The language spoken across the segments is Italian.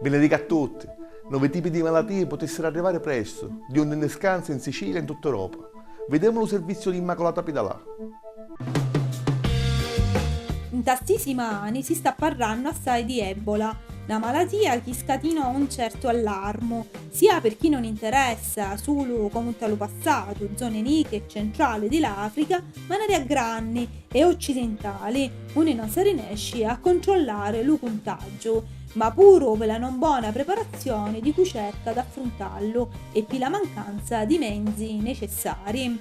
Benedica a tutti. 9 tipi di malattie potessero arrivare presto, di onde innescanze in Sicilia e in tutta Europa. Vediamo il servizio di Immacolata Pidalà. In tantissimi anni si sta parlando assai di Ebola, una malattia che scatenò un certo allarme, sia per chi non interessa solo come lo passato, zone ricche e centrali dell'Africa, ma aree grandi e occidentali, dove non si riesce a controllare il contagio, ma pure per la non buona preparazione di cui cerca di affrontarlo e per la mancanza di mezzi necessari.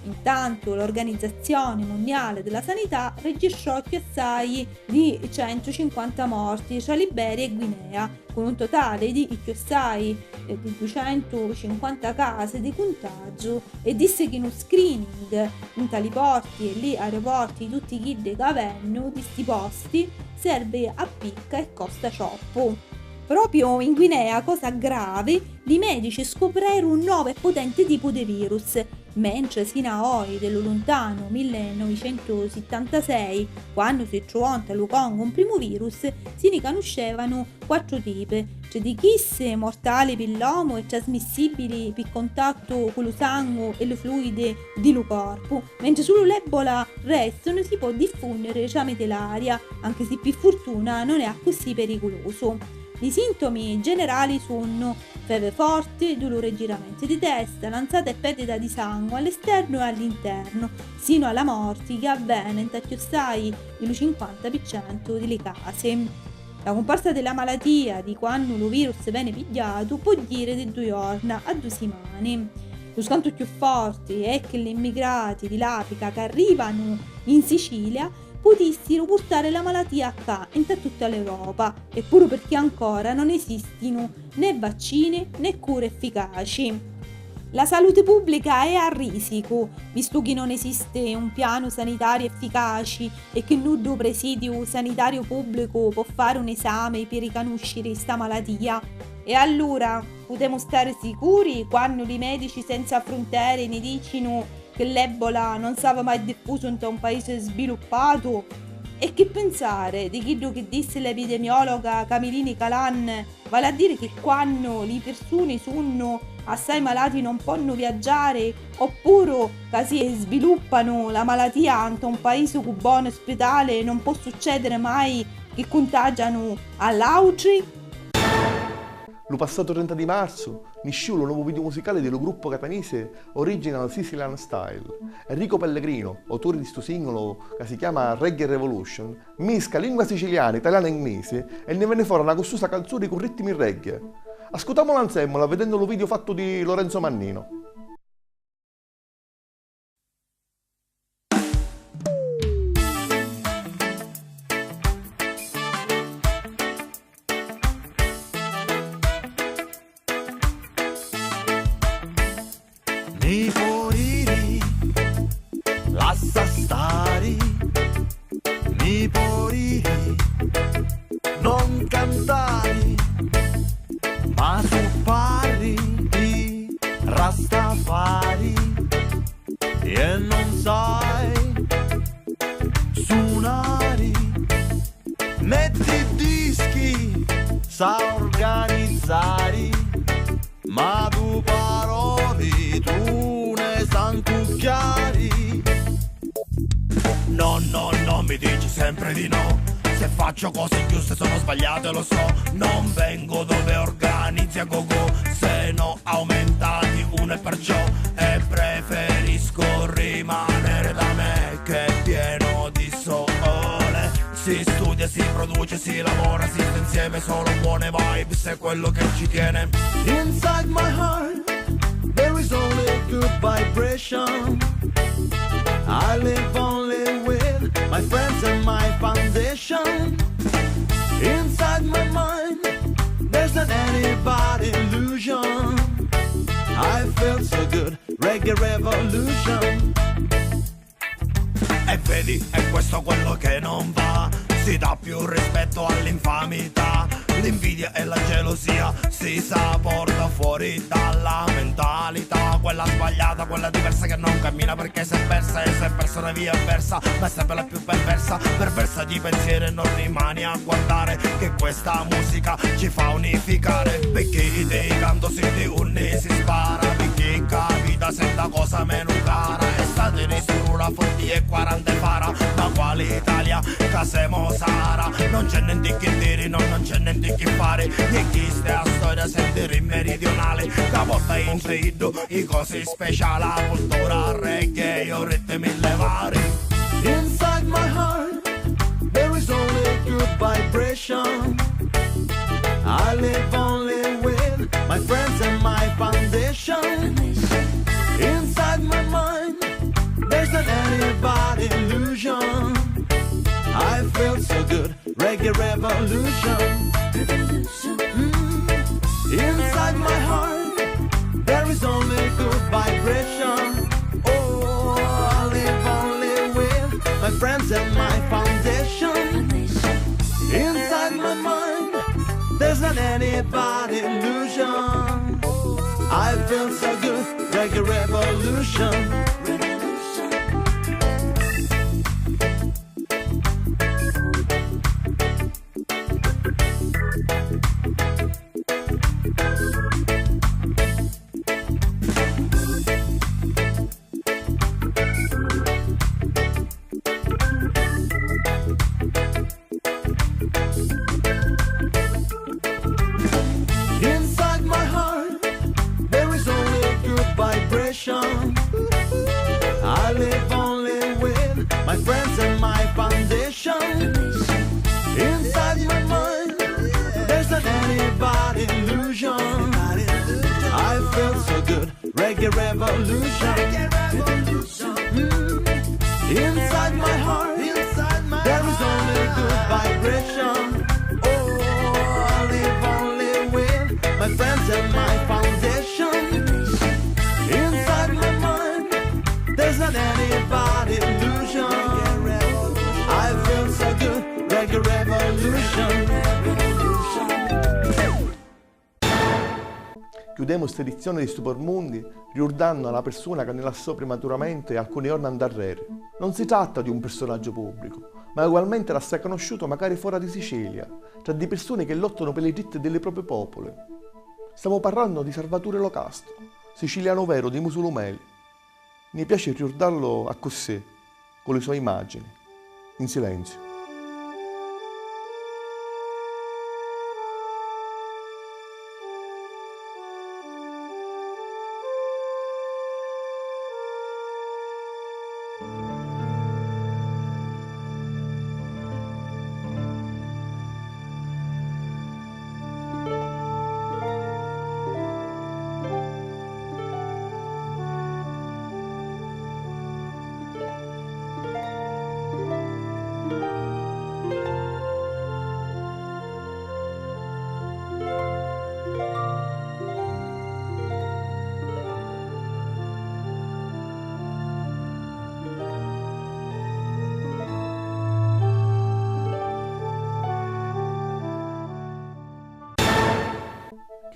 Intanto l'Organizzazione Mondiale della Sanità registrò assai di 150 morti tra Liberia e Guinea, con un totale di assai di 250 casi di contagio, e disse che uno screening in tali porti e lì aeroporti di tutti i che avvengono di sti posti serve a picca e costa troppo. Proprio in Guinea, cosa grave, i medici scoprirono un nuovo e potente tipo di virus, mentre sino a oggi, dello lontano 1976, quando si trovò in Congo un primo virus, si ne conoscevano 4 tipi, cioè di chisse mortali per l'uomo e trasmissibili per contatto con lo sangue e le fluide di lo corpo, mentre solo l'Ebola restano si può diffondere tramite l'aria, anche se per fortuna non è così pericoloso. I sintomi generali sono febbre forte, dolore e giramenti di testa, lanzata e perdita di sangue all'esterno e all'interno, sino alla morte che avviene in tacchiostai il 50% delle case. La comparsa della malattia di quando lo virus viene pigliato può dire di 2 giorni a 2 settimane. Lo scanto più forte è che gli immigrati dell'Africa che arrivano in Sicilia potessero portare la malattia qua in tutta l'Europa, eppure perché ancora non esistono né vaccini né cure efficaci. La salute pubblica è a rischio, visto che non esiste un piano sanitario efficace e che nudo presidio sanitario pubblico può fare un esame per riconoscere questa malattia. E allora potremo stare sicuri quando i medici senza frontiere ne dicono che l'Ebola non stava mai diffuso in un paese sviluppato? E che pensare di quello che disse l'epidemiologa Camilini Calan, vale a dire che quando le persone sono assai malati non possono viaggiare, oppure che si sviluppano la malattia in un paese con buon ospedale non può succedere mai che contagiano all'altri? Lo passato 30 di marzo nasce il nuovo video musicale del gruppo catanese Original Sicilian Style. Enrico Pellegrino, autore di sto singolo che si chiama Reggae Revolution, misca lingua siciliana, italiana e inglese e ne venne fuori una costosa canzone con ritmi reggae. Ascoltiamola insieme vedendo il video fatto di Lorenzo Mannino. Mi poriri, lascia stare, mi poriri, non cantare, ma su parli di Rastafari e non sai suonare, metti dischi, sa organizzare, ma tu paroli tu ne san cucchiari. No, no, no, mi dici sempre di no. Se faccio cose giuste sono sbagliate, lo so. Non vengo dove organizzi a go-go, se no aumenta di uno e perciò. E preferisco rimanere da me che è pieno di sole. Si studia, si produce, si lavora, si sta insieme, solo buone vibes è quello che ci tiene. Inside my heart there is only good vibration. I live only with my friends and my foundation. Inside my mind there's not any bad illusion. I feel so good, reggae revolution. E vedi, è questo quello che non va. Si dà più rispetto all'infamità. L'invidia e la gelosia si sa porta fuori dalla mentalità. quella sbagliata, quella diversa che non cammina perché si è persa e si è persa una via avversa, ma è sempre la più perversa di pensiero, e non rimani a guardare che questa musica ci fa unificare. Perché dei canto si di unni si spara, perché capita senta cosa meno cara, estate di sulla fotti e 40 fara, ma quale Italia che siamo Sara, non c'è niente che dire, non c'è niente che fare, e chi sta a storia sentire in meridionale, che porta in freddo i cose speciali, la cultura reggae o ritmi vari. Inside my heart there is only good vibration, I live only with my friends and my foundation. Inside my mind there's an anybody illusion, I feel so good, reggae revolution. Inside my heart there is only good vibration, oh, I live only with my friends and my foundation. Inside my mind there's not anybody illusion, I feel so good, reggae revolution. Inside my heart there is only good vibration, I live only with my friends and my foundation. Inside my mind there's not anybody illusion, I feel so good, reggae revolution. Inside my heart there is only good vibration, oh, I live only with my friends and my foundation. Inside my mind there's not anybody illusion, I feel so good, reggae revolution. Chiudiamo questa edizione di Stupor Mundi ricordando una persona che ne lasciò prematuramente alcuni giorni andare. Non si tratta di un personaggio pubblico, ma ugualmente era assai conosciuto magari fuori di Sicilia, tra di persone che lottano per le diritti delle proprie popole. Stiamo parlando di Salvatore Locastro, siciliano vero di Musulumeli. Mi piace ricordarlo a così, con le sue immagini, in silenzio.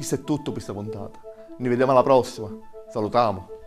Questo è tutto per questa puntata. Ci vediamo alla prossima. Salutiamo.